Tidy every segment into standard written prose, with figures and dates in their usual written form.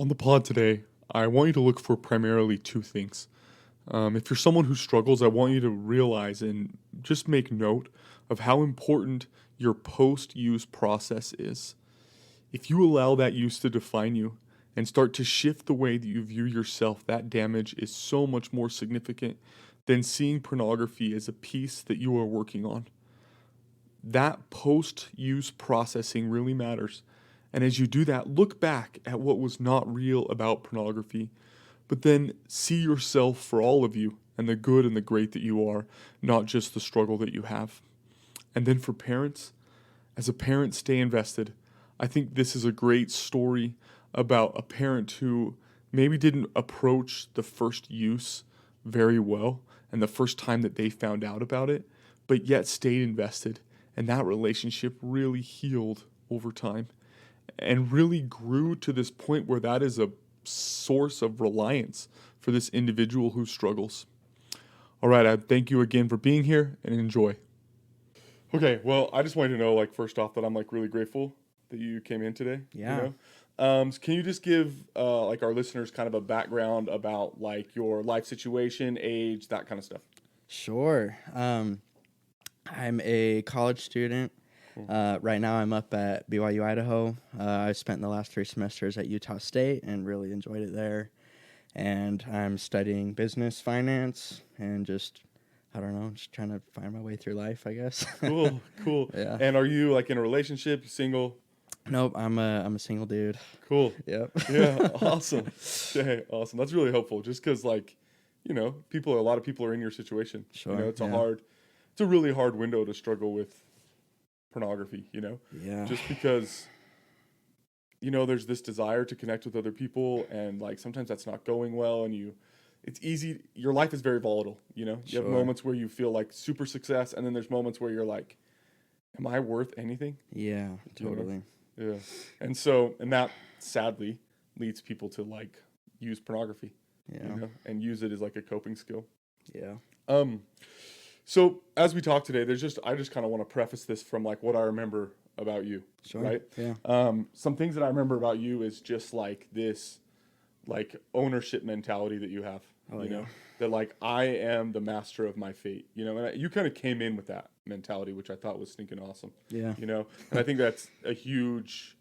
On the pod today, I want you to look for primarily two things. If you're someone who struggles, I want you to realize and just make note of how important your post use process is. If you allow that use to define you and start to shift the way that you view yourself, that damage is so much more significant than seeing pornography as a piece that you are working on. That post use processing really matters. And as you do that, look back at what was not real about pornography, but then see yourself for all of you and the good and the great that you are, not just the struggle that you have. And then for parents, as a parent, stay invested. I think this is a great story about a parent who maybe didn't approach the first use very well and the first time that they found out about it, but yet stayed invested. And that relationship really healed over time and really grew to this point where that is a source of reliance for this individual who struggles. All right, I thank you again for being here and enjoy. Okay, well, I just wanted to know, first off, that I'm really grateful that you came in today. Yeah. So can you just give our listeners kind of a background about your life situation, age, that kind of stuff? Sure. I'm a college student. Right now I'm up at BYU, Idaho. I spent the last 3 semesters at Utah State and really enjoyed it there. And I'm studying business finance and just trying to find my way through life, I guess. Cool. Yeah. And are you in a relationship, single? Nope, I'm a single dude. Cool. Yep. Yeah, awesome. Okay, awesome. That's really helpful just because, a lot of people are in your situation. Sure. It's a really hard window to struggle with pornography, Yeah. just because there's this desire to connect with other people, and sometimes that's not going well, and it's easy. Your life is very volatile. You have Sure. moments where you feel super success, and then there's moments where you're like, am I worth anything? Yeah, totally. Yeah. And that sadly leads people to use pornography, Yeah. and use it as a coping skill. Yeah. So as we talk today, I just kind of want to preface this from what I remember about you. Sure. Right. Yeah. Some things that I remember about you is just this, ownership mentality that you have. Oh, you yeah. know that I am the master of my fate. And you kind of came in with that mentality, which I thought was stinking awesome. Yeah. And I think that's a huge,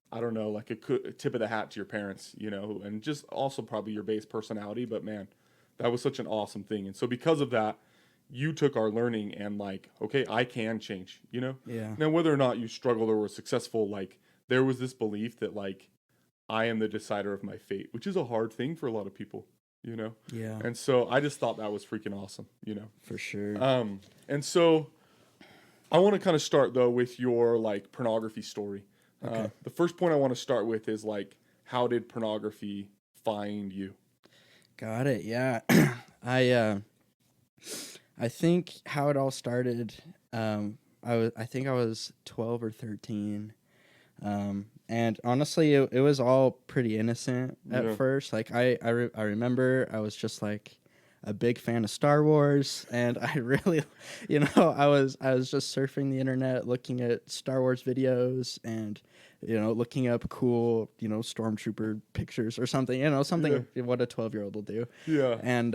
I don't know, a tip of the hat to your parents. And just also probably your base personality. But man, that was such an awesome thing. And so because of that, you took our learning and okay, I can change, Yeah. Now, whether or not you struggled or were successful, there was this belief that I am the decider of my fate, which is a hard thing for a lot of people, Yeah. And so I just thought that was freaking awesome, For sure. And so I want to kind of start though with your pornography story. Okay. The first point I want to start with is how did pornography find you? Got it. Yeah. I think how it all started, I think I was 12 or 13. And honestly, it was all pretty innocent at Yeah. first. I remember I was just a big fan of Star Wars, and I really, I was just surfing the internet, looking at Star Wars videos, and looking up cool, stormtrooper pictures or something, something what a 12-year-old will do. Yeah. And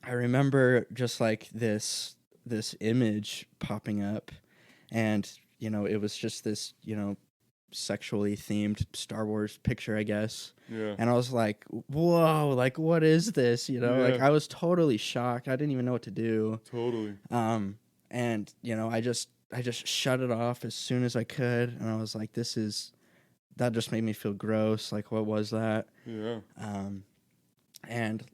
I remember just this image popping up, and it was just this sexually themed Star Wars picture, I guess. Yeah. And I was like, whoa, what is this? Yeah. I was totally shocked. I didn't even know what to do. Totally. And I just shut it off as soon as I could, and I was like, that just made me feel gross. What was that? Yeah. And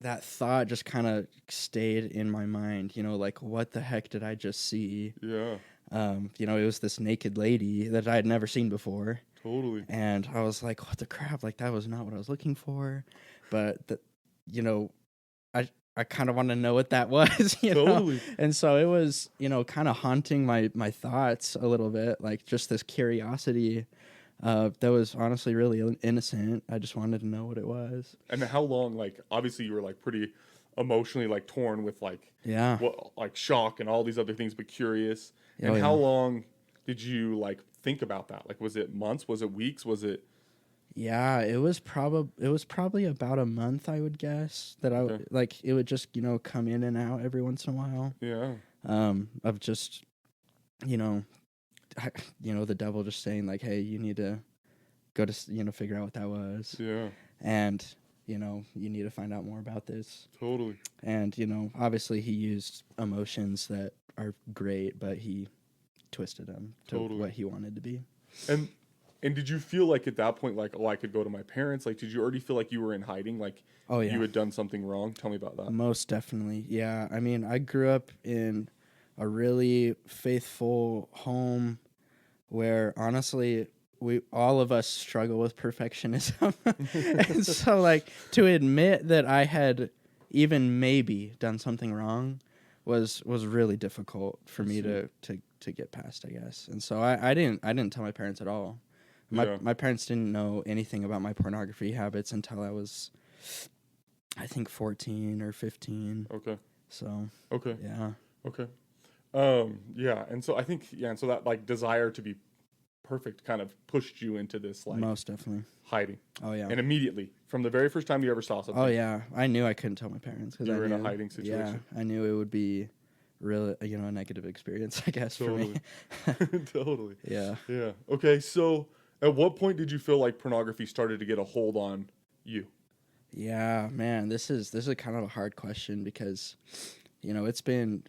that thought just kind of stayed in my mind, what the heck did I just see? Yeah. It was this naked lady that I had never seen before. Totally. And I was like, what the crap? That was not what I was looking for. But, I kind of want to know what that was, Totally. And so it was, kind of haunting my thoughts a little bit, just this curiosity that was honestly really innocent. I just wanted to know what it was. And how long, obviously you were pretty emotionally torn with Yeah. what shock and all these other things, but curious. Oh, And how yeah. long did you think about that? Like, was it months? Was it weeks? Was it? Yeah, it was probably about a month, I would guess, that Okay. like it would just, come in and out every once in a while. Yeah. Of just, you know, I, the devil just saying like, "Hey, you need to go to, figure out what that was." Yeah. And, you need to find out more about this. Totally. And, obviously he used emotions that are great, but he twisted them to Totally. what he wanted to be. And and did you feel like at that point, like, oh, I could go to my parents? Like, did you already feel like you were in hiding? Like, Oh yeah. you had done something wrong? Tell me about that. Most definitely. Yeah. I mean, I grew up in a really faithful home where honestly, we all of us struggle with perfectionism. And so like to admit that I had even maybe done something wrong was really difficult for me to get past, I guess. And so I didn't tell my parents at all. Yeah. My parents didn't know anything about my pornography habits until I was, I think, 14 or 15. Okay. So Okay. yeah. Okay. Yeah. And so I think, yeah. And so that like desire to be perfect kind of pushed you into this like Most definitely. hiding. Oh yeah. And immediately from the very first time you ever saw something, Oh yeah. I knew I couldn't tell my parents because you I were knew, in a hiding situation. Yeah, I knew it would be really, a negative experience, I guess, for me. Totally. Yeah. Yeah. Okay. So at what point did you feel like pornography started to get a hold on you? Yeah, man, this is kind of a hard question because, it's been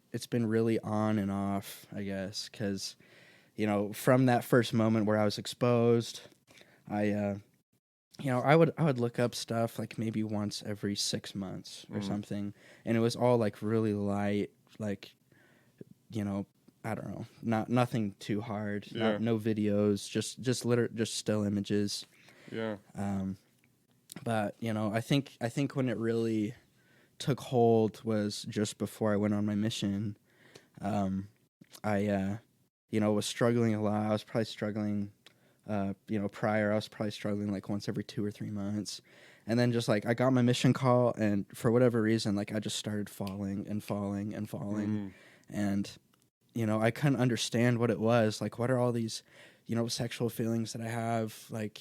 really on and off, I guess, because, from that first moment where I was exposed, I I would look up stuff like maybe once every 6 months or something, and it was all like really light, like, I don't know, nothing too hard, Yeah. no videos, just still images. Yeah. But I think when it really took hold was just before I went on my mission. I was struggling a lot. I was probably struggling. Prior I was probably struggling like once every 2 or 3 months, and then just like I got my mission call, and for whatever reason, like I just started falling and falling and falling, and I couldn't understand what it was. Like, what are all these, sexual feelings that I have? Like,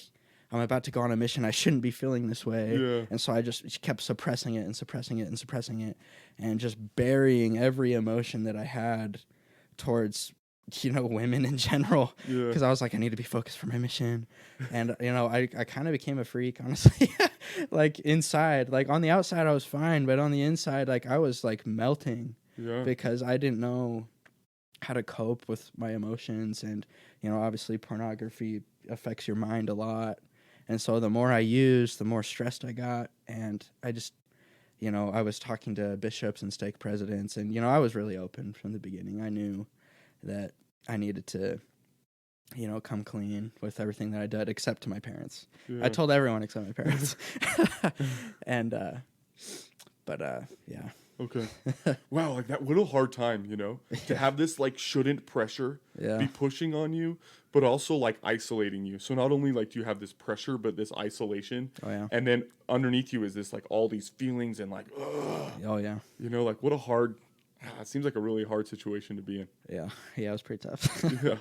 I'm about to go on a mission. I shouldn't be feeling this way. Yeah. And so I just kept suppressing it and suppressing it and suppressing it and just burying every emotion that I had towards, women in general. Yeah. Because I was like, I need to be focused for my mission. And, I kind of became a freak, honestly. Like, inside. Like, on the outside, I was fine. But on the inside, like, I was, like, melting. Yeah. Because I didn't know how to cope with my emotions. And, obviously pornography affects your mind a lot. And so the more I used, the more stressed I got. And I just, I was talking to bishops and stake presidents. And, I was really open from the beginning. I knew that I needed to, come clean with everything that I did, except to my parents. Yeah. I told everyone except my parents. And, yeah. Okay. Wow, like that what a hard time, to have this like shouldn't pressure Yeah. be pushing on you, but also like isolating you. So not only like do you have this pressure, but this isolation. Oh, yeah. And then underneath you is this like all these feelings and like, ugh, Oh, yeah. like what a hard, it seems like a really hard situation to be in. Yeah. Yeah, it was pretty tough. Yeah.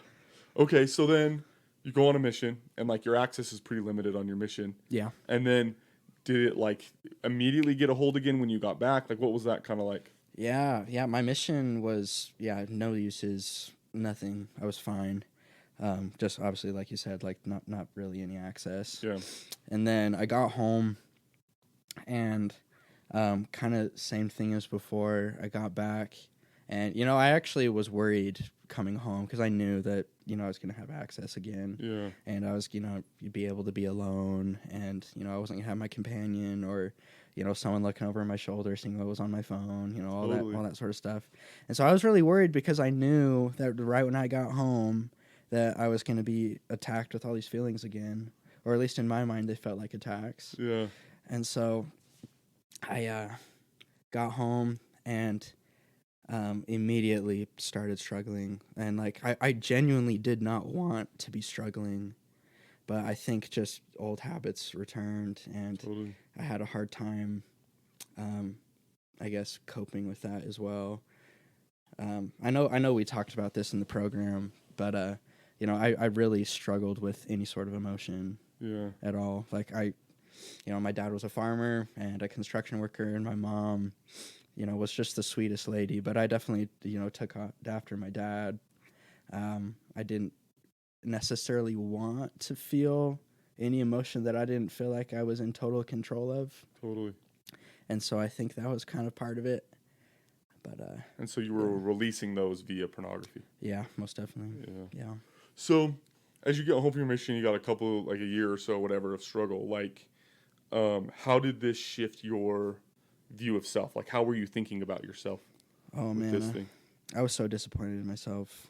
Okay, so then you go on a mission and like your access is pretty limited on your mission. Yeah. And then did it like immediately get a hold again when you got back? Like what was that kind of like? Yeah, my mission was no uses, nothing. I was fine. Just obviously, like you said, like not really any access. Yeah. And then I got home, and kind of same thing as before. I got back, and I actually was worried coming home because I knew that I was gonna have access again. Yeah. And I was be able to be alone, and I wasn't gonna have my companion or someone looking over my shoulder seeing what was on my phone, Totally. all that sort of stuff. And so I was really worried because I knew that right when I got home that I was going to be attacked with all these feelings again, or at least in my mind they felt like attacks. Yeah. And so I got home and immediately started struggling, and like I genuinely did not want to be struggling, but I think just old habits returned, and Totally. I had a hard time, I guess, coping with that as well. I know we talked about this in the program, but I really struggled with any sort of emotion Yeah. at all. Like my dad was a farmer and a construction worker, and my mom, was just the sweetest lady. But I definitely, after my dad. I didn't necessarily want to feel any emotion that I didn't feel like I was in total control of. Totally. And so I think that was kind of part of it. But And so you were releasing those via pornography. yeah, most definitely. Yeah. Yeah. So as you get home from your mission, you got a couple, like a year or so, whatever, of struggle. Like, how did this shift your view of self? Like, how were you thinking about yourself Oh with this man, thing? I was so disappointed in myself.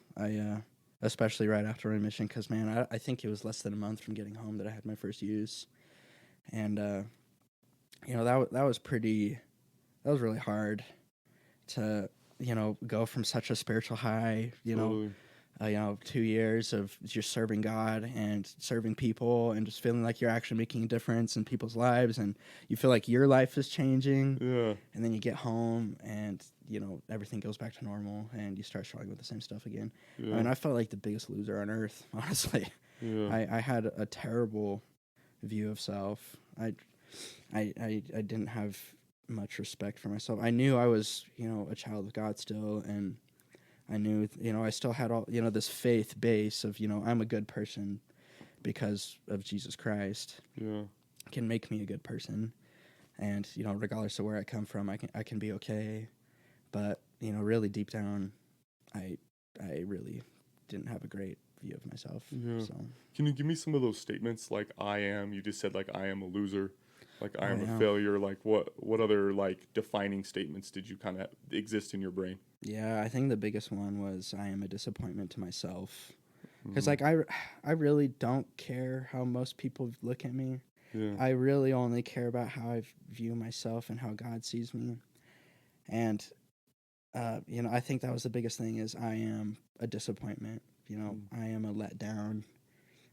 Especially right after my mission, because man, I think it was less than a month from getting home that I had my first use, and that was really hard to go from such a spiritual high, Totally. 2 years of just serving God and serving people and just feeling like you're actually making a difference in people's lives, and you feel like your life is changing. Yeah. And then you get home and everything goes back to normal and you start struggling with the same stuff again. Yeah. I mean, I felt like the biggest loser on earth, honestly. Yeah. I had a terrible view of self. I didn't have much respect for myself. I knew I was, a child of God still, and I knew, I still had all, this faith base of, I'm a good person because of Jesus Christ. Yeah. Can make me a good person. And, regardless of where I come from, I can be okay. But, really deep down, I really didn't have a great view of myself. Yeah. So Can you give me some of those statements? Like, you just said, like, I am a loser. Like, I am yeah. a failure. Like, what other, like, defining statements did you kind of exist in your brain? Yeah, I think the biggest one was I am a disappointment to myself. Because, Mm-hmm. like, I really don't care how most people look at me. Yeah. I really only care about how I view myself and how God sees me. And, I think that was the biggest thing is I am a disappointment. I am a letdown.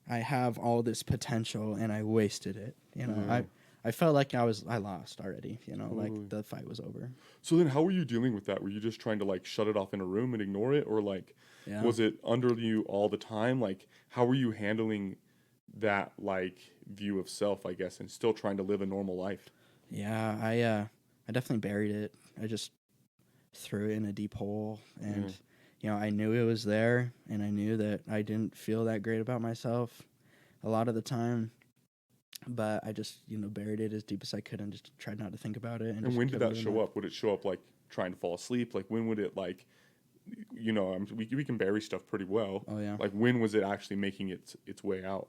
I have all this potential and I wasted it. Yeah. I felt like I lost already, Totally. like the fight was over. So then how were you dealing with that? Were you just trying to, like, shut it off in a room and ignore it? Or, like, Yeah. was it under you all the time? Like, how were you handling that, like, view of self, I guess, and still trying to live a normal life? Yeah, I definitely buried it. I just threw it in a deep hole, and I knew it was there, and I knew that I didn't feel that great about myself a lot of the time, but I just buried it as deep as I could and just tried not to think about it. And when did that show up? Would it show up, like, trying to fall asleep? Like, when would it, like, we can bury stuff pretty well. Oh yeah. Like, when was it actually making its way out?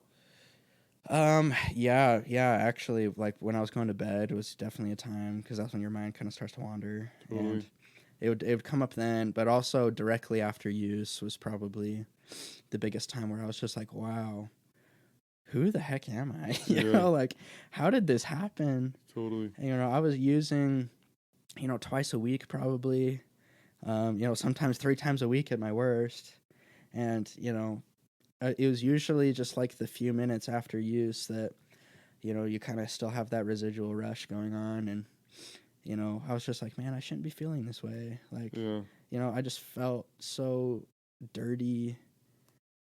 Yeah, actually, like when I was going to bed, it was definitely a time because that's when your mind kind of starts to wander, Totally. and it would come up then, but also directly after use was probably the biggest time where I was just like, wow, who the heck am I? Like, how did this happen? Totally. And, I was using, twice a week probably, sometimes 3 times a week at my worst, and it was usually just like the few minutes after use that, you kind of still have that residual rush going on. And, I was just like, man, I shouldn't be feeling this way. Like, I just felt so dirty.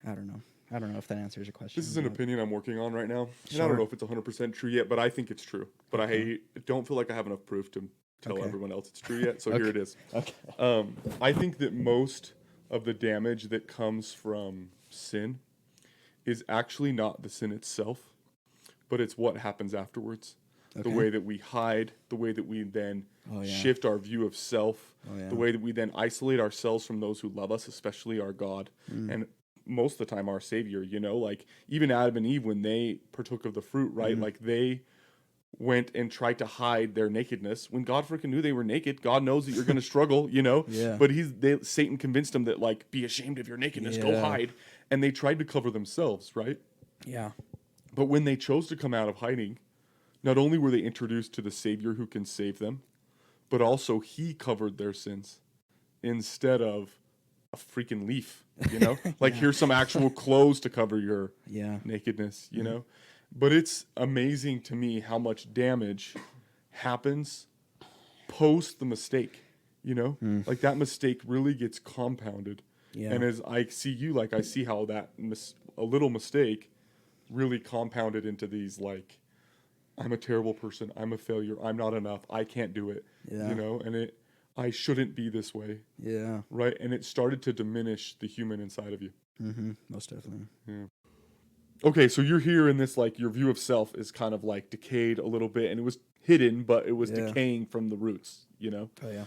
I don't know if that answers your question. This is an opinion I'm working on right now. And I Sure. don't know if it's 100% true yet, but I think it's true. But Okay. I don't feel like I have enough proof to tell Okay. everyone else it's true yet. So Okay. here it is. Okay. I think that most of the damage that comes from sin is actually not the sin itself, but it's what happens afterwards. The Okay. way that we hide, the way that we then Oh, yeah. shift our view of self, Oh, yeah. the way that we then isolate ourselves from those who love us, especially our God, and most of the time our Savior, like even Adam and Eve, when they partook of the fruit, right? Like they went and tried to hide their nakedness when God freaking knew they were naked. God knows that you're going to struggle, Yeah. but Satan convinced them that, like, be ashamed of your nakedness, go Yeah. hide. And they tried to cover themselves, right? Yeah. But when they chose to come out of hiding, not only were they introduced to the Savior who can save them, but also he covered their sins instead of a freaking leaf, Like, here's some actual clothes to cover your Yeah. nakedness, But it's amazing to me how much damage happens post the mistake, Like, that mistake really gets compounded Yeah. And as I see you, like I see how that a little mistake really compounded into these like, I'm a terrible person, I'm a failure, I'm not enough, I can't do it, Yeah. and I shouldn't be this way, Yeah. right? And it started to diminish the human inside of you. Most definitely. Yeah. Okay, so you're here in this, like, your view of self is kind of like decayed a little bit, and it was hidden, but it was Yeah. decaying from the roots, you know? Oh yeah.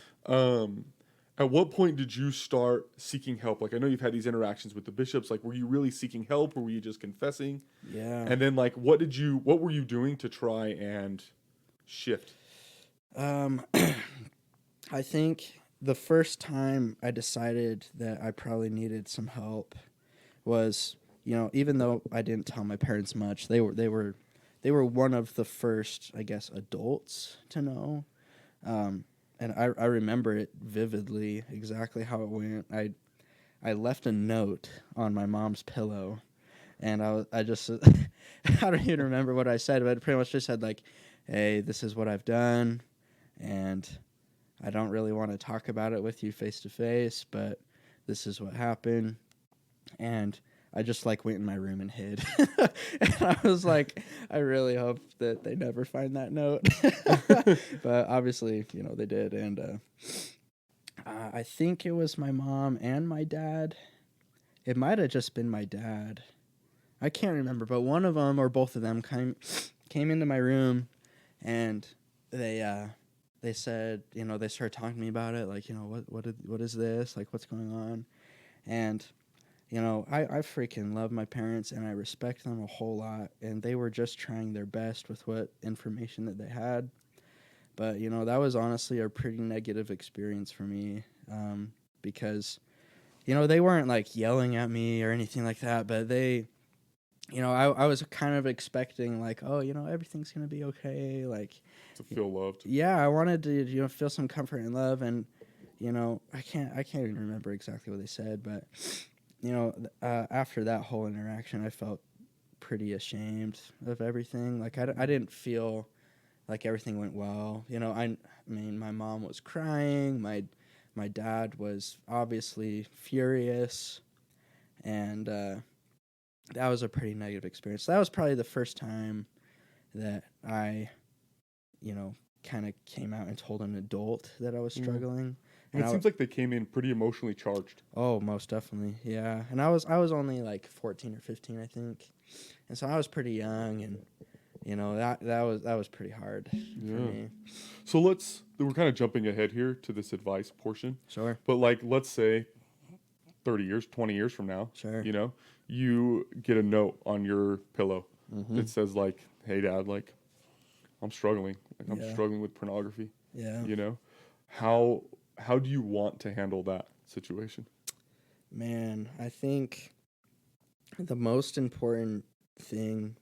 At what point did you start seeking help? Like, I know you've had these interactions with the bishops. Like, were you really seeking help, or were you just confessing? Yeah. And then, like, what were you doing to try and shift? I think the first time I decided that I probably needed some help was, even though I didn't tell my parents much, they were one of the first, I guess, adults to know. And I remember it vividly, exactly how it went. I left a note on my mom's pillow, and I just I don't even remember what I said, but it pretty much just said like, "Hey, this is what I've done, and I don't really want to talk about it with you face to face, but this is what happened." And I just like went in my room and hid. And I was like, I really hope that they never find that note. But obviously, they did. And I think it was my mom and my dad. It might have just been my dad. I can't remember, but one of them or both of them came into my room, and they said, they started talking to me about it, like, what is this? Like, what's going on? And I freaking love my parents, and I respect them a whole lot, and they were just trying their best with what information that they had. But, that was honestly a pretty negative experience for me, because, they weren't, like, yelling at me or anything like that, but they, I was kind of expecting, like, oh, everything's going to be okay, like. To feel loved. Yeah, I wanted to, feel some comfort and love, and, I can't even remember exactly what they said, but after that whole interaction, I felt pretty ashamed of everything. Like, I didn't feel like everything went well. I mean, my mom was crying. My dad was obviously furious. And that was a pretty negative experience. So that was probably the first time that I, kind of came out and told an adult that I was struggling. And it seems like they came in pretty emotionally charged. Oh, most definitely, yeah. And I was only like 14 or 15, I think, and so I was pretty young, and that was pretty hard for me. So we're kind of jumping ahead here to this advice portion. Sure. But like, let's say 30 years, 20 years from now, Sure. You get a note on your pillow that says like, "Hey, Dad, like, I'm struggling. Like, I'm struggling with pornography." Yeah. How do you want to handle that situation? Man, I think the most important thing.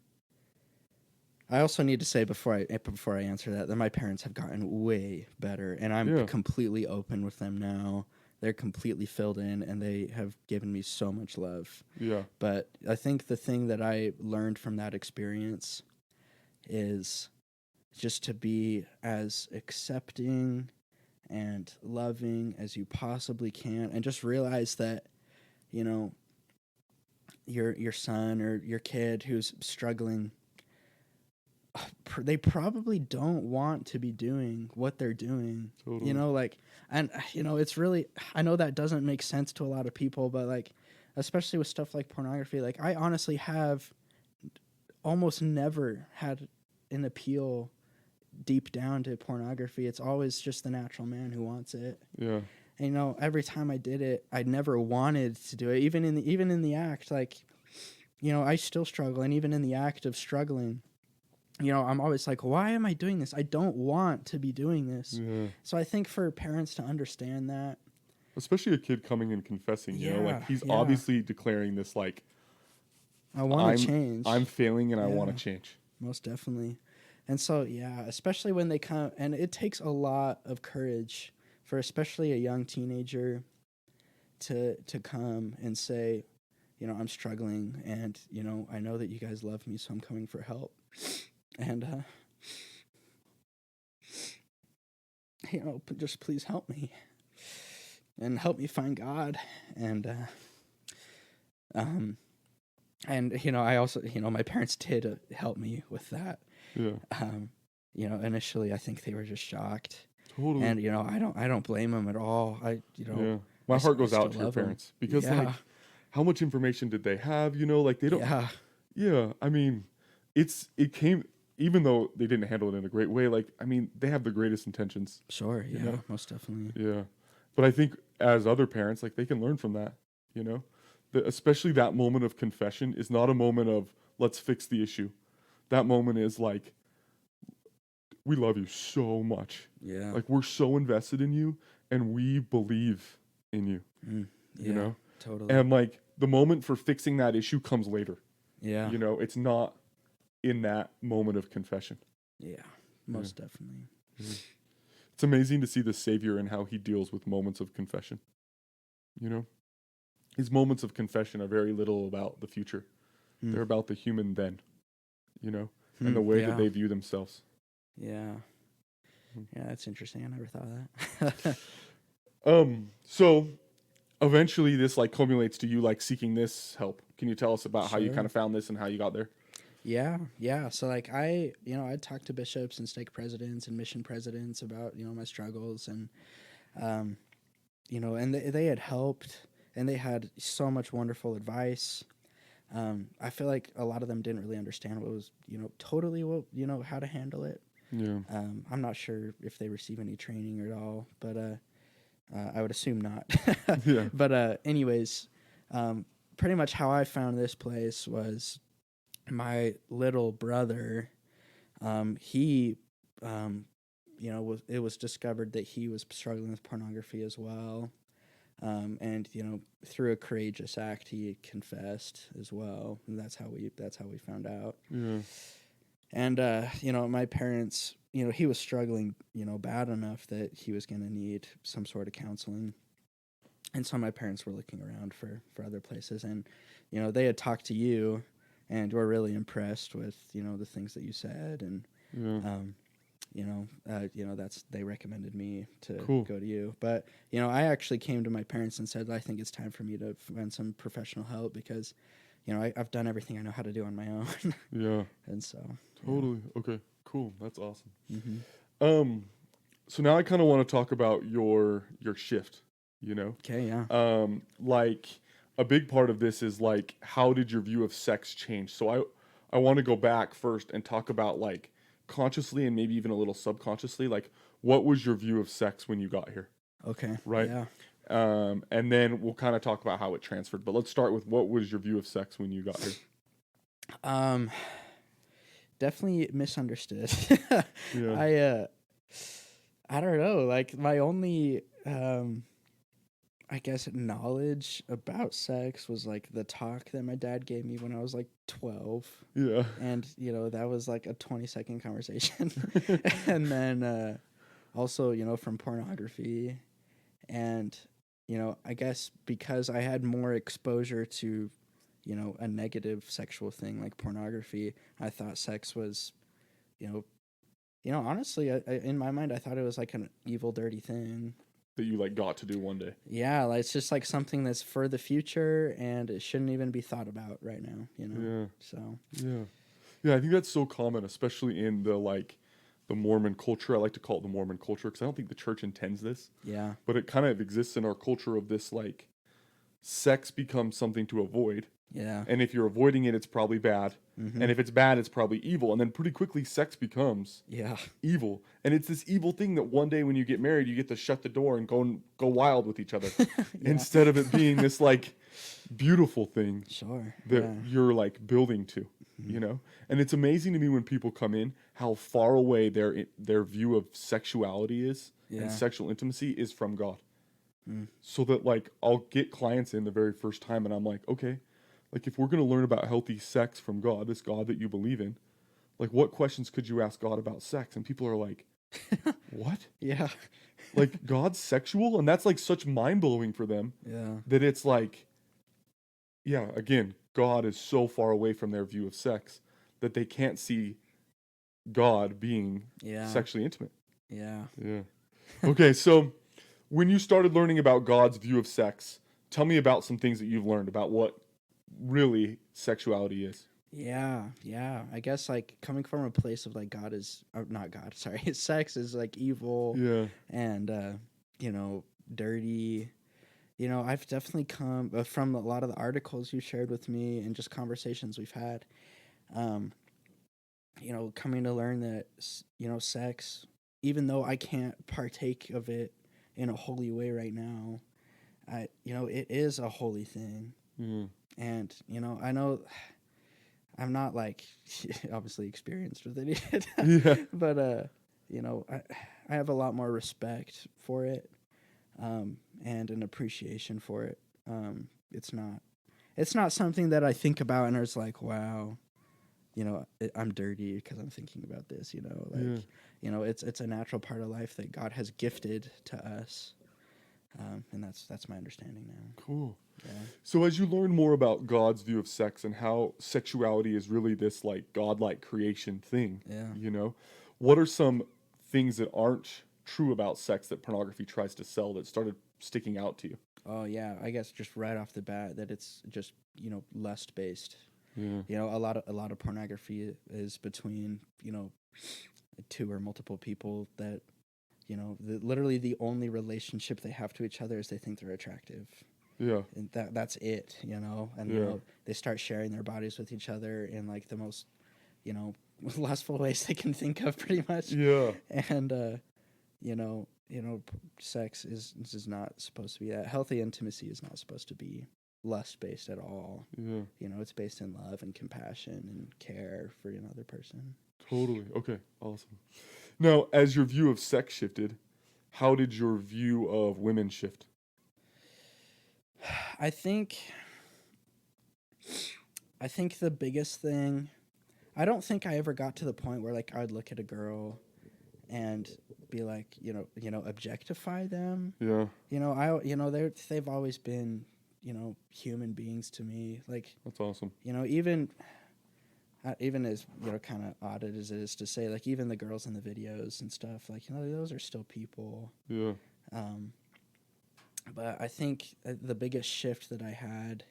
I also need to say before I answer that my parents have gotten way better, and I'm completely open with them now. They're completely filled in, and they have given me so much love. Yeah. But I think the thing that I learned from that experience is just to be as accepting and loving as you possibly can, and just realize that, your son or your kid who's struggling, they probably don't want to be doing what they're doing. Totally. It's really, I know that doesn't make sense to a lot of people, but like, especially with stuff like pornography, like I honestly have almost never had an appeal deep down to pornography. It's always just the natural man who wants it. Yeah. And every time I did it, I never wanted to do it. Even in the act, like, I still struggle, and even in the act of struggling, I'm always like, why am I doing this? I don't want to be doing this. Yeah. So I think for parents to understand that, especially a kid coming and confessing, like he's yeah. obviously declaring this like, I want to change. I'm failing and I want to change. Most definitely. And so, yeah, especially when they come, and it takes a lot of courage for especially a young teenager to come and say, I'm struggling, and, I know that you guys love me, so I'm coming for help. And, just please help me. and help me find God. And um, and I also, my parents did help me with that. Yeah. Initially I think they were just shocked, Totally. and I don't blame them at all. Yeah. My heart I goes out still to your love them. parents because like Yeah, how much information did they have? Like they don't. yeah, Yeah. I mean, it came even though they didn't handle it in a great way. Like I mean, they have the greatest intentions. sure, You yeah, know. most definitely. Yeah. But I think as other parents, like they can learn from that. You know, especially that moment of confession is not a moment of let's fix the issue. That moment is like we love you so much. Yeah, Like we're so invested in you and we believe in you, mm, you yeah, know? totally. And like the moment for fixing that issue comes later. Yeah, It's not in that moment of confession. yeah, Yeah. most definitely. It's amazing to see the Savior and how he deals with moments of confession. You know? His moments of confession are very little about the future. Hmm. They're about the human then, and the way that Yeah, they view themselves. yeah, Mhm. yeah. That's interesting. I never thought of that. So eventually this like culminates to you like seeking this help. Can you tell us about how you Sure. kind of found this and how you got there? Yeah, yeah. So like I talked to bishops and stake presidents and mission presidents about my struggles, and um, and they had helped, and they had so much wonderful advice. I feel like a lot of them didn't really understand what was totally what how to handle it. Yeah. I'm not sure if they receive any training at all, but I would assume not. Yeah. But anyways, pretty much how I found this place was my little brother. He, it was discovered that he was struggling with pornography as well. And through a courageous act, he confessed as well, and that's how we found out. Yeah. And my parents, he was struggling, bad enough that he was going to need some sort of counseling. And so my parents were looking around for other places, and they had talked to you, and were really impressed with the things that you said, and Yeah. that's they recommended me to Cool. go to you. But I actually came to my parents and said I think it's time for me to find some professional help, because I've done everything I know how to do on my own. Yeah. And so Totally. Okay. Cool. That's awesome. hmm So now I kind of want to talk about your shift, Okay, yeah. like a big part of this is like how did your view of sex change? So I want to go back first and talk about like consciously and maybe even a little subconsciously, like what was your view of sex when you got here, Okay. right? Yeah. And then we'll kind of talk about how it transferred. But let's start with what was your view of sex when you got here? Um, definitely misunderstood. Yeah. I don't know. Like my only I guess knowledge about sex was like the talk that my dad gave me when I was like 12. Yeah. And that was like a 20-second conversation. And then also from pornography, and I guess because I had more exposure to a negative sexual thing like pornography, I thought sex was honestly, in my mind I thought it was like an evil dirty thing. That you like got to do one day. Yeah, like, it's just like something that's for the future, and it shouldn't even be thought about right now, Yeah. So Yeah. Yeah, I think that's so common, especially in the like the Mormon culture. I like to call it the Mormon culture because I don't think the church intends this, yeah, but it kind of exists in our culture of this like sex becomes something to avoid. yeah, And if you're avoiding it, it's probably bad. mm-hmm. And if it's bad, it's probably evil. And then pretty quickly, sex becomes Yeah, evil. And it's this evil thing that one day when you get married, you get to shut the door and go wild with each other yeah. instead of it being this like beautiful thing Sure, that yeah. you're like building to, Mhm. And it's amazing to me when people come in how far away their view of sexuality is Yeah. and sexual intimacy is from God. Mm. So that like I'll get clients in the very first time and I'm like, okay, like if we're going to learn about healthy sex from God, this God that you believe in, like what questions could you ask God about sex? And people are like, what? Yeah, Like God's sexual? And that's like such mind-blowing for them yeah, that it's like, yeah, again, God is so far away from their view of sex that they can't see God being yeah, sexually intimate. yeah. Yeah. Okay, so when you started learning about God's view of sex, tell me about some things that you've learned about what really sexuality is. Yeah. I guess like coming from a place of like God is not God, sorry, sex is like evil Yeah. and you know, dirty. You know, I've definitely come from a lot of the articles you shared with me and just conversations we've had. Um, you know, coming to learn that you know, sex, even though I can't partake of it in a holy way right now, you know, it is a holy thing. Mm. And you know, I know I'm not like obviously experienced with it yet, Yeah. but you know, I have a lot more respect for it, and an appreciation for it. It's not something that I think about and it's like, wow, you know, I'm dirty because I'm thinking about this. You know, like, Yeah. you know, it's a natural part of life that God has gifted to us, and that's my understanding now. Cool. Yeah. So as you learn more about God's view of sex and how sexuality is really this like godlike creation thing, Yeah. you know, what are some things that aren't true about sex that pornography tries to sell that started sticking out to you? Oh yeah, I guess just right off the bat that it's just, you know, lust based. Yeah. You know, a lot of pornography is between, you know, two or multiple people that, you know, literally the only relationship they have to each other is they think they're attractive. Yeah. And that's it, you know. And you Yeah. know, they start sharing their bodies with each other in like the most, you know, lustful ways they can think of pretty much. Yeah. And sex is not supposed to be that. Healthy intimacy is not supposed to be lust based at all. Yeah. You know, it's based in love and compassion and care for another person. Totally. Okay. Awesome. Now, as your view of sex shifted, how did your view of women shift? I think the biggest thing, I don't think I ever got to the point where like I'd look at a girl and be like, you know, objectify them. Yeah. You know, they've always been, you know, human beings to me. Like, That's awesome. you know, even as, you know, kind of odd as it is to say, like even the girls in the videos and stuff, like, you know, those are still people. Yeah. But I think the biggest shift that I had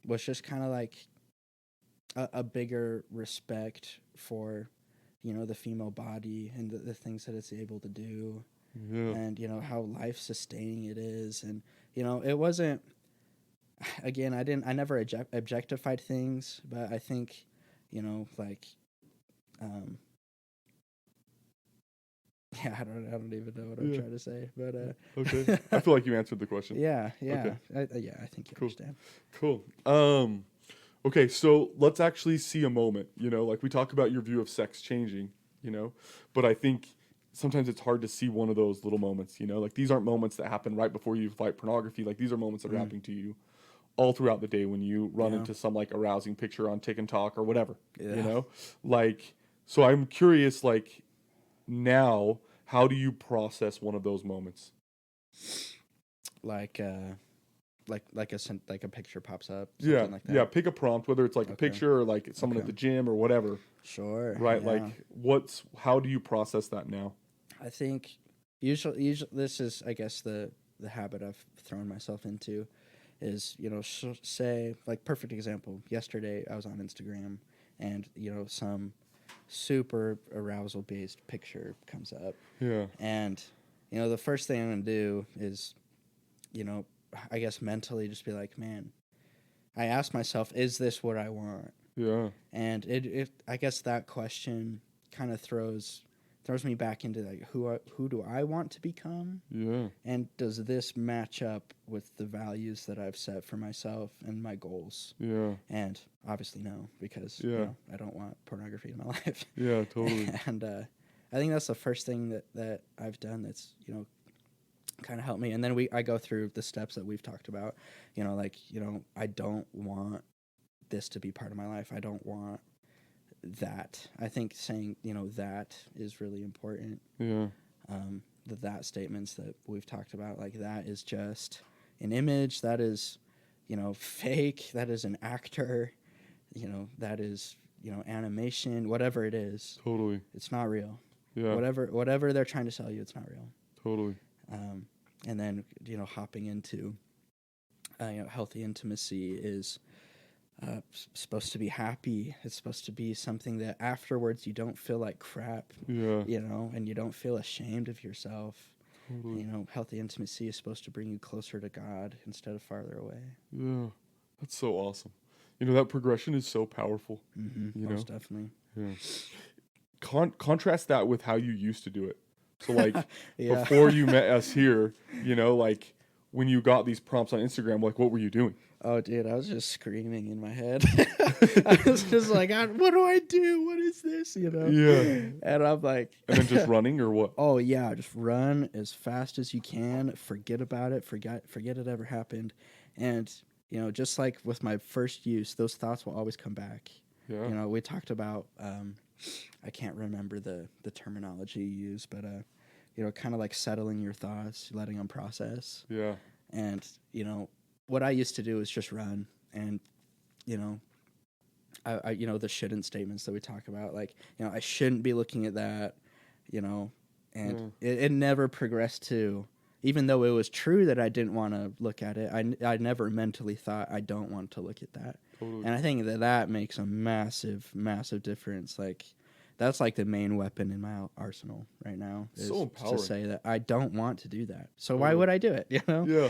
was just kind of like a bigger respect for, you know, the female body and the things that it's able to do, Yeah. and you know how life sustaining it is. And you know, it wasn't, again, I never objectified things, but I think, you know, like yeah, I don't even know what I'm Yeah. trying to say, but Okay. I feel like you answered the question. yeah, Okay. I think you Cool. understand. Cool. Okay, so let's actually see a moment, you know, like we talk about your view of sex changing, you know, but I think sometimes it's hard to see one of those little moments, you know, like these aren't moments that happen right before you fight pornography. Like these are moments that are happening to you all throughout the day when you run Yeah. into some like arousing picture on TikTok or whatever, Yeah. you know, like, so I'm curious, like now, how do you process one of those moments? Like like a picture pops up, Yeah, something like that. yeah. Pick a prompt, whether it's like a Okay. picture or like someone at Okay. the gym or whatever. Sure. Right, yeah. like how do you process that now? I think usually this is, I guess, the habit I've thrown myself into is, you know, say, like, perfect example. Yesterday I was on Instagram and, you know, some super arousal based picture comes up, Yeah, and you know, the first thing I'm gonna do is, you know, I guess mentally just be like, man, I ask myself, is this what I want? yeah, And it I guess that question kind of throws me back into like who do I want to become, yeah, and does this match up with the values that I've set for myself and my goals? yeah, And obviously no, because Yeah. you know, I don't want pornography in my life. yeah, totally. And I think that's the first thing that I've done that's, you know, kind of helped me. And then I go through the steps that we've talked about. You know, like, you know, I don't want this to be part of my life. I don't want that. I think saying, you know, that is really important. Yeah, That statements that we've talked about, like, that is just an image, that is, you know, fake, that is an actor, you know, that is, you know, animation, whatever it is, totally. it's not real. Yeah, Whatever they're trying to sell you, it's not real. totally. And then, hopping into, healthy intimacy is supposed to be happy. It's supposed to be something that afterwards you don't feel like crap, Yeah. and you don't feel ashamed of yourself. Totally. Healthy intimacy is supposed to bring you closer to God instead of farther away. Yeah. That's so awesome. That progression is so powerful. Most definitely. Yeah. Contrast that with how you used to do it. So like Yeah. before you met us here, like when you got these prompts on Instagram, like what were you doing? Oh, dude, I was just screaming in my head. I was just like, what do I do? What is this? Yeah. And I'm like, And then just running or what? oh yeah, just run as fast as you can. Forget about it. Forget it ever happened. And just like with my first use, those thoughts will always come back. Yeah. We talked about I can't remember the terminology you use, but kind of like settling your thoughts, letting them process. Yeah. And what I used to do is just run, and I the shouldn't statements that we talk about, like I shouldn't be looking at that, and it never progressed to, even though it was true that I didn't want to look at it, I never mentally thought I don't want to look at that. Totally. And I think that makes a massive difference. Like that's like the main weapon in my arsenal right now, is So empowering. to say that I don't want to do that. So why would I do it? Yeah. Yeah.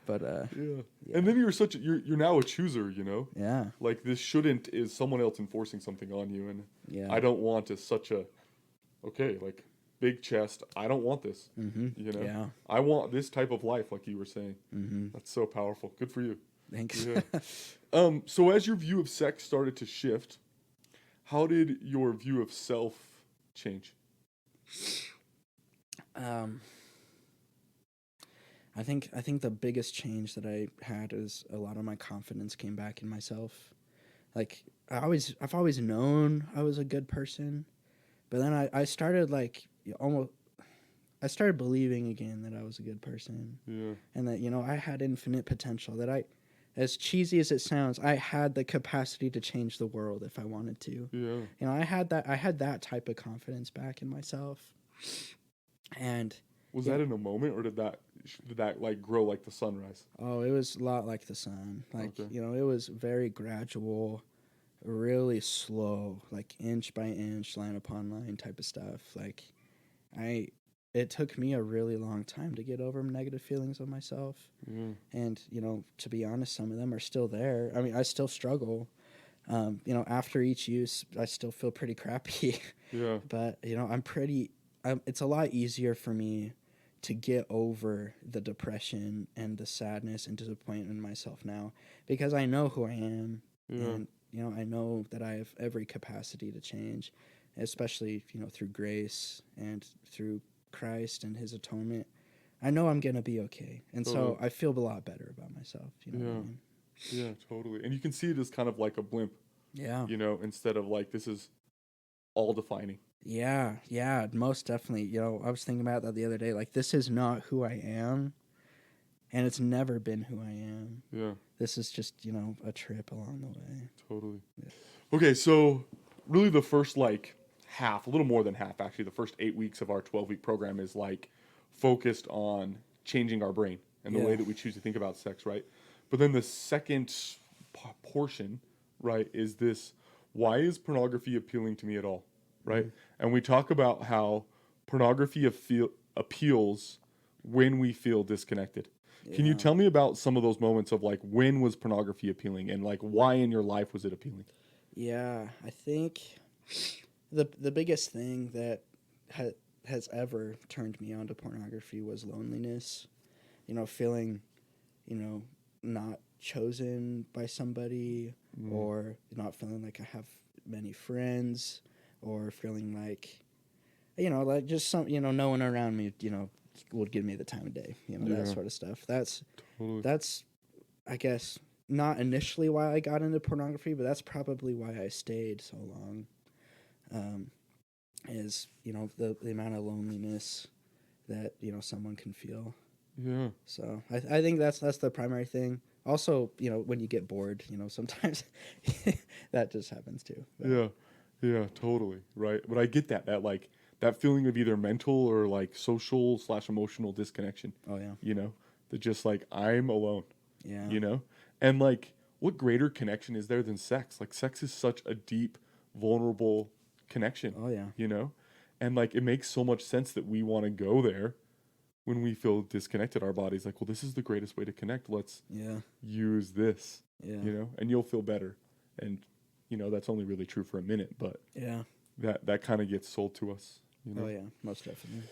But Yeah. And then you're now a chooser, yeah. Like this shouldn't is someone else enforcing something on you, and Yeah. I don't want is such a like big chest. I don't want this. Yeah. I want this type of life, like you were saying. That's so powerful. Good for you. Thanks. Yeah. So as your view of sex started to shift, how did your view of self change? I think the biggest change that I had is a lot of my confidence came back in myself. Like I've always known I was a good person, but then I started I started believing again that I was a good person. Yeah. And that I had infinite potential, that as cheesy as it sounds, I had the capacity to change the world if I wanted to. Yeah. I had that type of confidence back in myself. And Was that in a moment, or did that like grow like the sunrise? oh, it was a lot like the sun. Like, Okay. it was very gradual, really slow, like inch by inch, line upon line type of stuff. Like it took me a really long time to get over negative feelings of myself. Yeah. And, to be honest, some of them are still there. I mean, I still struggle. After each use, I still feel pretty crappy. Yeah. But, it's a lot easier for me to get over the depression and the sadness and disappointment in myself now, because I know who I am. Yeah. And, I know that I have every capacity to change, especially, through grace and through Christ and his atonement. I know I'm going to be okay. And so I feel a lot better about myself. You know what I mean? Yeah, totally. And you can see it as kind of like a blimp, Yeah. Instead of like this is all defining. Yeah, most definitely. I was thinking about that the other day. Like, this is not who I am, and it's never been who I am. Yeah. This is just, a trip along the way. Totally. Yeah. Okay, so really the first like half, a little more than half actually, the first 8 weeks of our 12-week program is like focused on changing our brain and the way that we choose to think about sex, right? But then the second portion, right, is this: why is pornography appealing to me at all, right? And we talk about how pornography appeals when we feel disconnected. Can you tell me about some of those moments of like when was pornography appealing, and like why in your life was it appealing? Yeah, I think the biggest thing that has ever turned me on to pornography was loneliness. Feeling, not chosen by somebody, or not feeling like I have many friends, or feeling like, like just some, no one around me, would give me the time of day, that sort of stuff. That's, I guess, not initially why I got into pornography, but that's probably why I stayed so long. Is, the amount of loneliness that, someone can feel. Yeah. So I think that's the primary thing. Also, when you get bored, sometimes that just happens too. But. Yeah, totally, right. But I get that like that feeling of either mental or like social slash emotional disconnection, Oh yeah. you know, that just like I'm alone, Yeah. you know, and like what greater connection is there than sex? Like sex is such a deep, vulnerable connection, Oh yeah. you know, and like it makes so much sense that we want to go there when we feel disconnected. Our body's like, well, this is the greatest way to connect. Let's Yeah. use this, Yeah. you know, and you'll feel better. And you know that's only really true for a minute, but Yeah. that kind of gets sold to us, you know. Oh yeah. Most definitely.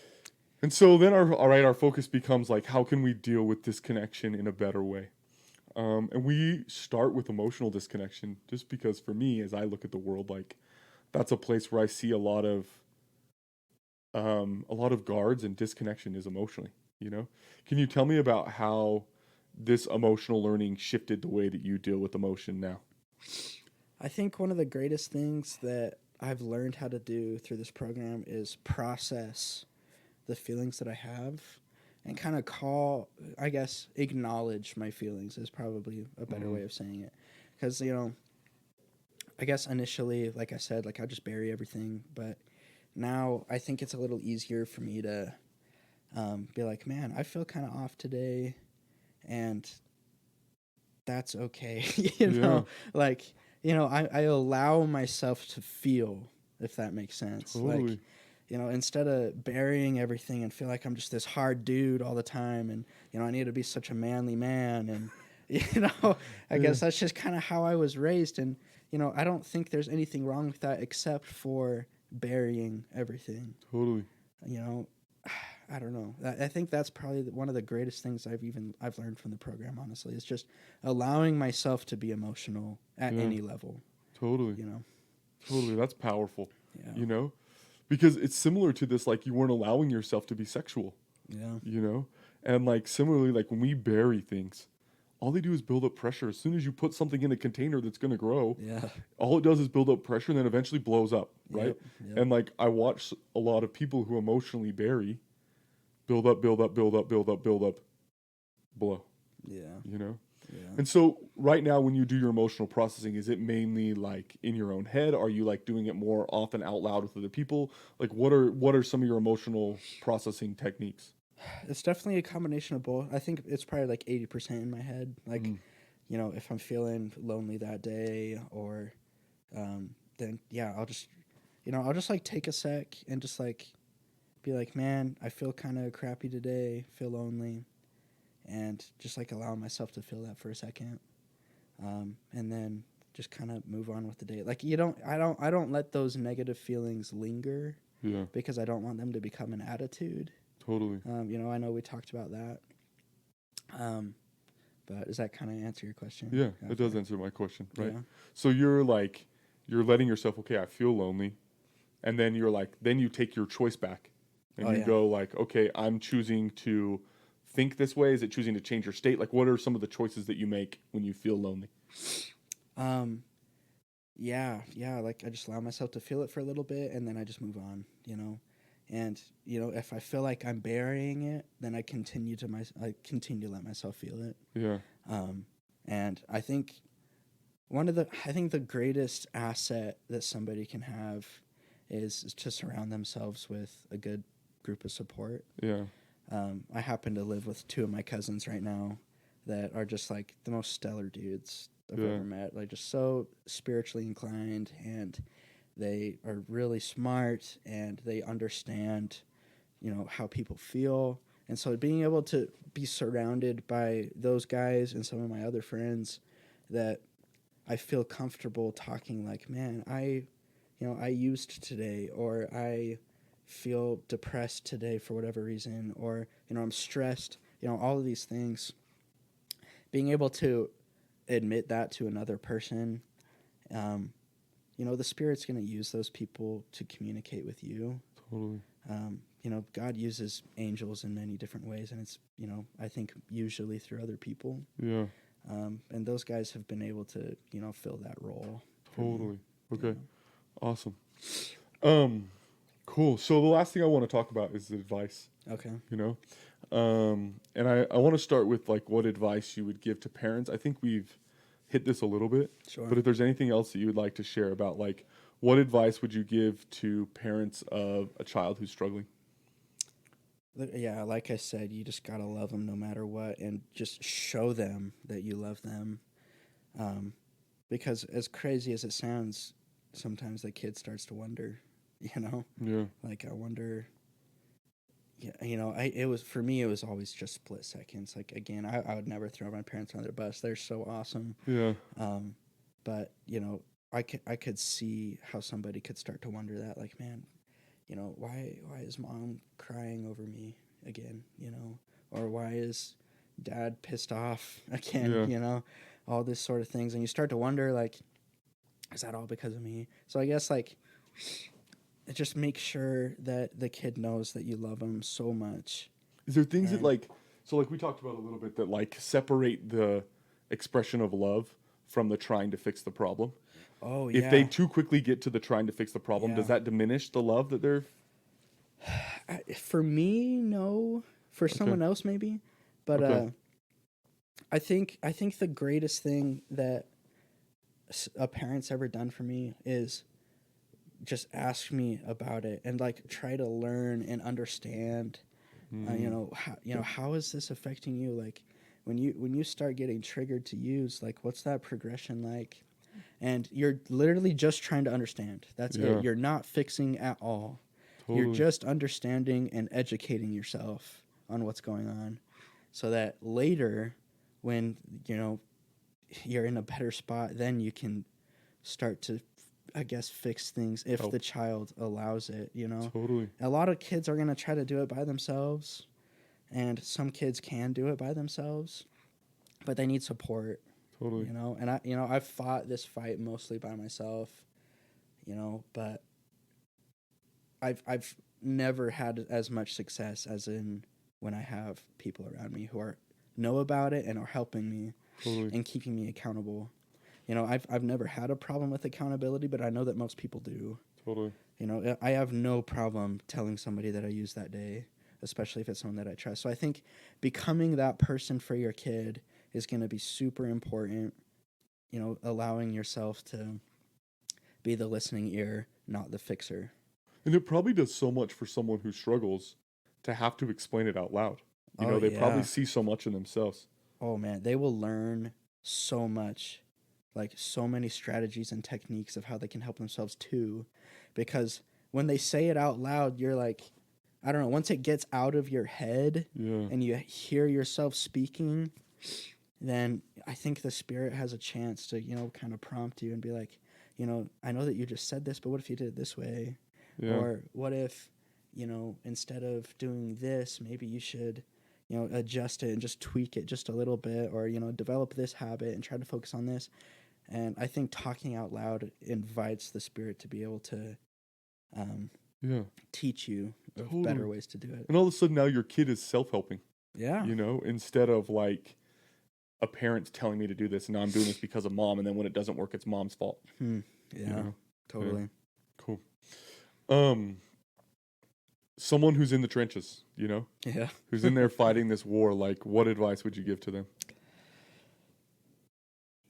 And so then our focus becomes like, how can we deal with disconnection in a better way? And we start with emotional disconnection, just because for me, as I look at the world, like that's a place where I see a lot of guards, and disconnection is emotionally. You know, can you tell me about how this emotional learning shifted the way that you deal with emotion now? I think one of the greatest things that I've learned how to do through this program is process the feelings that I have and kind of I guess, acknowledge my feelings is probably a better way of saying it. Because, I guess initially, like I said, like I just bury everything. But now I think it's a little easier for me to be like, man, I feel kind of off today. And that's okay. Yeah, Like, I allow myself to feel, if that makes sense. Like, totally. instead of burying everything and feel like I'm just this hard dude all the time and, I need to be such a manly man. And, I Yeah, guess that's just kind of how I was raised. And, I don't think there's anything wrong with that except for burying everything. totally. You know, I don't know. I think that's probably one of the greatest things I've learned from the program. Honestly, is just allowing myself to be emotional at Yeah, any level. totally. You know. Totally. That's powerful. Yeah. You know, because it's similar to this, like you weren't allowing yourself to be sexual, Yeah. you know, and like similarly, like when we bury things, all they do is build up pressure. As soon as you put something in a container that's going to grow, Yeah. all it does is build up pressure and then eventually blows up, right? Yep. Yep. And like I watch a lot of people who emotionally bury, build up, build up, build up, build up, build up, blow, Yeah. you know? Yeah. And so right now when you do your emotional processing, is it mainly like in your own head? Are you like doing it more often out loud with other people? Like what are some of your emotional processing techniques? It's definitely a combination of both. I think it's probably like 80% in my head. Like, Mm, if I'm feeling lonely that day, or then yeah, I'll just like take a sec and just like be like, man, I feel kind of crappy today, feel lonely, and just like allow myself to feel that for a second, and then just kind of move on with the day. Like I don't let those negative feelings linger yeah, because I don't want them to become an attitude. totally. I know we talked about that. Um, but does that kind of answer your question? Yeah, that does Okay. answer my question, right? Yeah. So you're letting yourself, okay, I feel lonely, and then you're like, then you take your choice back, and Oh you yeah. go like, okay, I'm choosing to think this way. Is it choosing to change your state? Like, what are some of the choices that you make when you feel lonely? Um, yeah. Like I just allow myself to feel it for a little bit, and then I just move on. And if I feel like I'm burying it, then I continue to let myself feel it. Yeah, Um, and I think the greatest asset that somebody can have is to surround themselves with a good group of support. yeah, I happen to live with two of my cousins right now that are just like the most stellar dudes I've yeah, ever met. Like just so spiritually inclined, and they are really smart, and they understand, how people feel. And so being able to be surrounded by those guys and some of my other friends that I feel comfortable talking like, man, I used today, or I feel depressed today for whatever reason, or, I'm stressed, all of these things. Being able to admit that to another person, um, the Spirit's going to use those people to communicate with you. totally. God uses angels in many different ways, and it's, I think usually through other people. Yeah, And those guys have been able to, fill that role for me. totally. Yeah. Okay, awesome. Um, cool. So the last thing I want to talk about is advice. Okay. You know, and I want to start with like what advice you would give to parents. I think we've hit this a little bit, Sure. but if there's anything else that you would like to share about like What advice would you give to parents of a child who's struggling? Yeah, like I said, you just gotta love them no matter what, and just show them that you love them. Um, because as crazy as it sounds, sometimes the kid starts to wonder, you know, Yeah. like I wonder. Yeah, it was for me. It was always just split seconds. Like again, I would never throw my parents under the bus. They're so awesome. Yeah. Um, but I could see how somebody could start to wonder that, like, man, why is mom crying over me again, or why is dad pissed off again, Yeah. all this sort of things, and you start to wonder, like, is that all because of me? So I guess, like, just make sure that the kid knows that you love them so much. Is there things that And like we talked about a little bit that like separate the expression of love from the trying to fix the problem? oh If they yeah, too quickly get to the trying to fix the problem, does yeah. that diminish the love that they're For me, no. For okay? someone else, maybe. But Okay. I think the greatest thing that a parent's ever done for me is just ask me about it and, like, try to learn and understand. Mm, How is this affecting you? Like, when you start getting triggered to use, like, what's that progression like? And you're literally just trying to understand. That's it. yeah. You're not fixing at all. You're Totally. just understanding and educating yourself on what's going on, so that later, when you're in a better spot, then you can start to, I guess, fix things if Help. the child allows it. Totally. A lot of kids are going to try to do it by themselves, and some kids can do it by themselves, but they need support. Totally. And I've fought this fight mostly by myself, but I've never had as much success as in when I have people around me who know about it and are helping me Totally. and keeping me accountable. I've never had a problem with accountability, but I know that most people do. Totally. I have no problem telling somebody that I used that day, especially if it's someone that I trust. So I think becoming that person for your kid is going to be super important. Allowing yourself to be the listening ear, not the fixer. And it probably does so much for someone who struggles to have to explain it out loud. Oh They probably yeah. see so much in themselves. Oh man, they will learn so much, like so many strategies and techniques of how they can help themselves too, because when they say it out loud, you're like, I don't know, once it gets out of your head Yeah. and you hear yourself speaking, then I think the spirit has a chance to, kind of prompt you and be like, I know that you just said this, but what if you did it this way? Yeah. Or what if, instead of doing this, maybe you should, adjust it and just tweak it just a little bit, or, develop this habit and try to focus on this. And I think talking out loud invites the spirit to be able to Yeah. teach you of Totally. better ways to do it. And all of a sudden now your kid is self-helping, Yeah. instead of like a parent's telling me to do this and now I'm doing this because of mom, and then when it doesn't work it's mom's fault. Yeah. Yeah. Totally. Cool. Someone who's in the trenches, Yeah. who's in there fighting this war, like what advice would you give to them?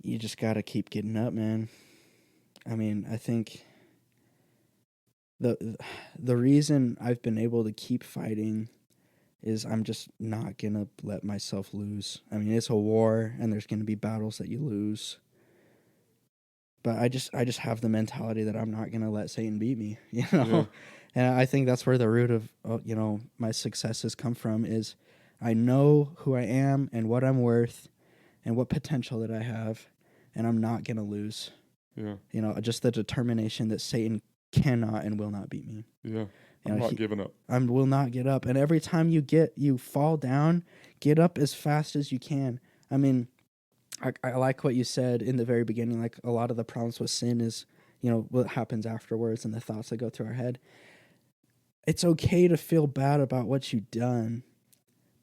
You just got to keep getting up, man. I mean, I think the reason I've been able to keep fighting is I'm just not going to let myself lose. I mean, it's a war and there's going to be battles that you lose. But I just have the mentality that I'm not going to let Satan beat me, Yeah. And I think that's where the root of, my successes come from is I know who I am and what I'm worth and what potential that I have, and I'm not going to lose. Yeah. Just the determination that Satan cannot and will not beat me. Yeah. I'm not giving up. I will not get up. And every time you fall down, get up as fast as you can. I mean, I like what you said in the very beginning. Like, a lot of the problems with sin is, what happens afterwards and the thoughts that go through our head. It's okay to feel bad about what you've done,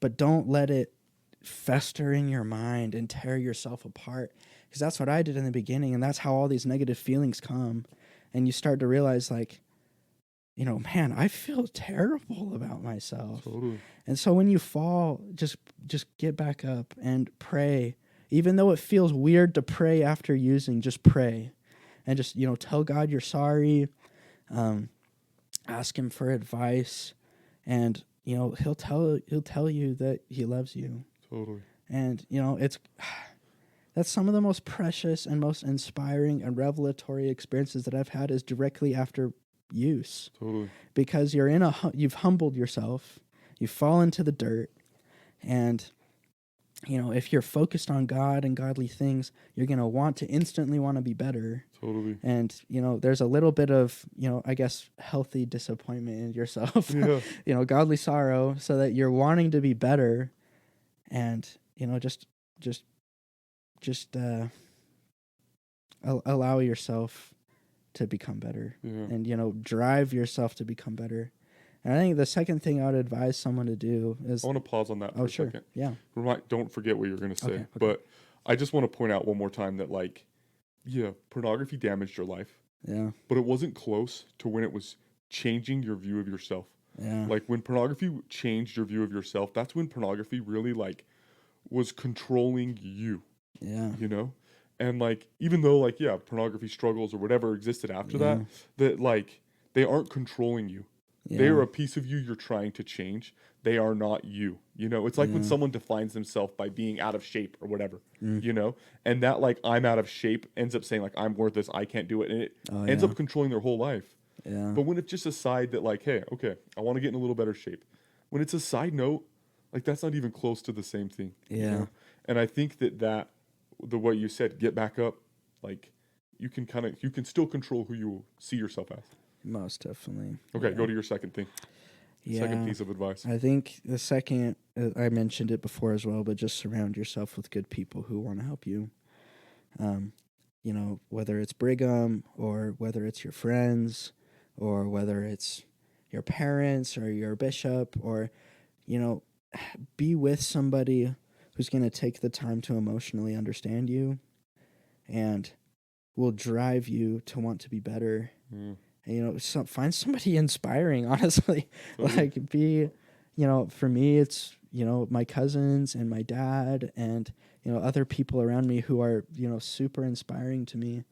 but don't let it fester in your mind and tear yourself apart. Because that's what I did in the beginning, and that's how all these negative feelings come. And you start to realize, like, man, I feel terrible about myself. Totally. And so when you fall, just get back up and pray. Even though it feels weird to pray after using, just pray. and just, tell God you're sorry. Ask him for advice, and, he'll tell you that he loves you. Totally. And, that's some of the most precious and most inspiring and revelatory experiences that I've had is directly after use. Totally. Because you've humbled yourself, you fall into the dirt, and if you're focused on God and godly things, you're going to instantly want to be better. Totally. And, there's a little bit of, I guess, healthy disappointment in yourself, Yeah. Godly sorrow, so that you're wanting to be better, and, just allow yourself to become better, Yeah. and, drive yourself to become better. And I think the second thing I would advise someone to do is... I want to pause on that for a sure. second. Yeah. Don't forget what you're going to say. Okay. But I just want to point out one more time that, pornography damaged your life, Yeah. but it wasn't close to when it was changing your view of yourself. Yeah. Like, when pornography changed your view of yourself, that's when pornography really, was controlling you, Yeah. And, even though, pornography struggles or whatever existed after that, they aren't controlling you. Yeah. They are a piece of you you're trying to change. They are not you. It's like when someone defines themselves by being out of shape or whatever, and that, I'm out of shape ends up saying, I'm worthless, I can't do it. And it ends up controlling their whole life. Yeah. But when it's just a side that, hey, okay, I want to get in a little better shape. When it's a side note, that's not even close to the same thing. Yeah. And I think that what you said, get back up, you can still control who you see yourself as. Most definitely. Okay, go to your second thing. Second piece of advice. I think the second, I mentioned it before as well, but just surround yourself with good people who want to help you. Whether it's Brigham or whether it's your friends or whether it's your parents or your bishop, or, be with somebody who's going to take the time to emotionally understand you and will drive you to want to be better. Mm. And, find somebody inspiring, honestly. Totally. For me, it's, my cousins and my dad and, other people around me who are, super inspiring to me.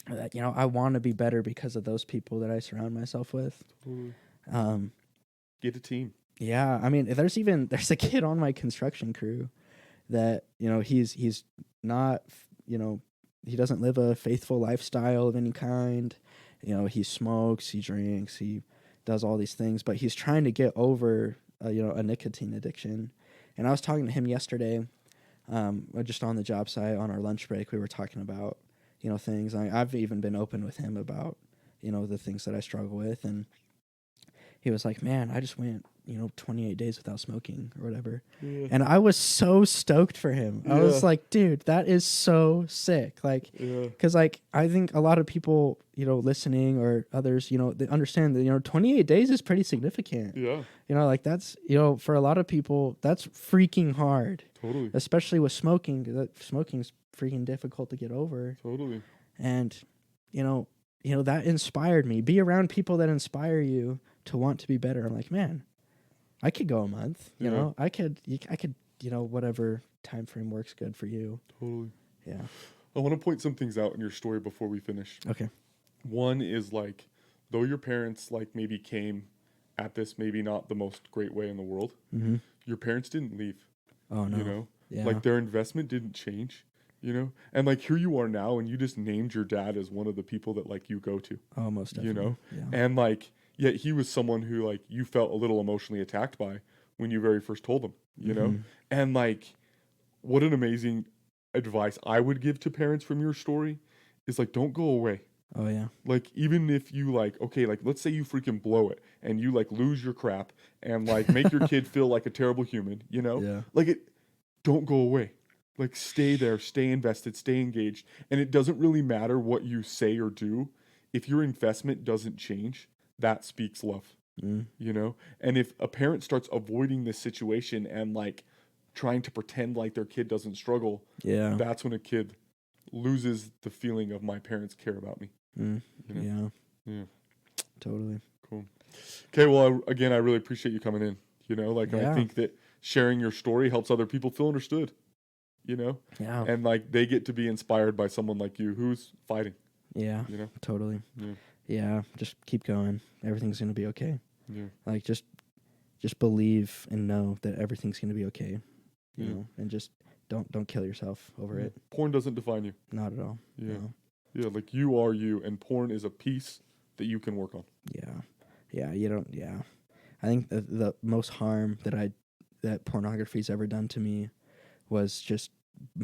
That, I want to be better because of those people that I surround myself with. Totally. Get a team. Yeah. I mean, there's a kid on my construction crew that, he's not, he doesn't live a faithful lifestyle of any kind. He smokes, he drinks, he does all these things, but he's trying to get over, a nicotine addiction. And I was talking to him yesterday, just on the job site on our lunch break. We were talking about, things. I've even been open with him about, the things that I struggle with. And he was like, man, I just went, 28 days without smoking or whatever. Yeah. And I was so stoked for him. I was like, dude, that is so sick. Because I think a lot of people, listening or others, they understand that, 28 days is pretty significant. Yeah. That's, for a lot of people, that's freaking hard. Totally. Especially with smoking, because smoking's freaking difficult to get over. Totally. And, that inspired me. Be around people that inspire you to want to be better. I'm like, man, I could go a month, you know, I could, whatever time frame works good for you. Totally. Yeah. I want to point some things out in your story before we finish. Okay. One is though your parents maybe came at this maybe not the most great way in the world, your parents didn't leave. Oh no. Yeah. Their investment didn't change, and here you are now, and you just named your dad as one of the people that you go to. Oh, most definitely. Yeah. And yet he was someone who you felt a little emotionally attacked by when you very first told him, know? And what an amazing advice I would give to parents from your story is don't go away. Oh yeah. Even if you let's say you freaking blow it and you lose your crap and make your kid feel like a terrible human, Yeah. Don't go away. Stay there, stay invested, stay engaged. And it doesn't really matter what you say or do. If your investment doesn't change, that speaks love, And if a parent starts avoiding this situation and trying to pretend like their kid doesn't struggle, that's when a kid loses the feeling of my parents care about me. Yeah. Yeah. Totally. Cool. Okay. Well, again, I really appreciate you coming in, and I think that sharing your story helps other people feel understood, you know? Yeah. And like they get to be inspired by someone like you who's fighting, Yeah. you know? Totally. Yeah. Yeah. Just keep going. Everything's gonna be okay. Yeah. Like just believe and know that everything's gonna be okay. You Yeah. know, and just don't kill yourself over it. Porn doesn't define you. Not at all. Yeah. No. Yeah, like you are you, and porn is a piece that you can work on. Yeah. Yeah. You don't. Yeah. I think the most harm that pornography's ever done to me was just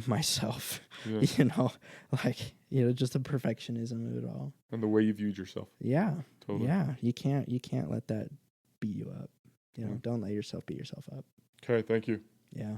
myself. Yeah. You know, like just the perfectionism of it all. And the way you viewed yourself. Yeah. Totally. Yeah. You can't let that beat you up. You know, Yeah. don't let yourself beat yourself up. Okay, thank you. Yeah.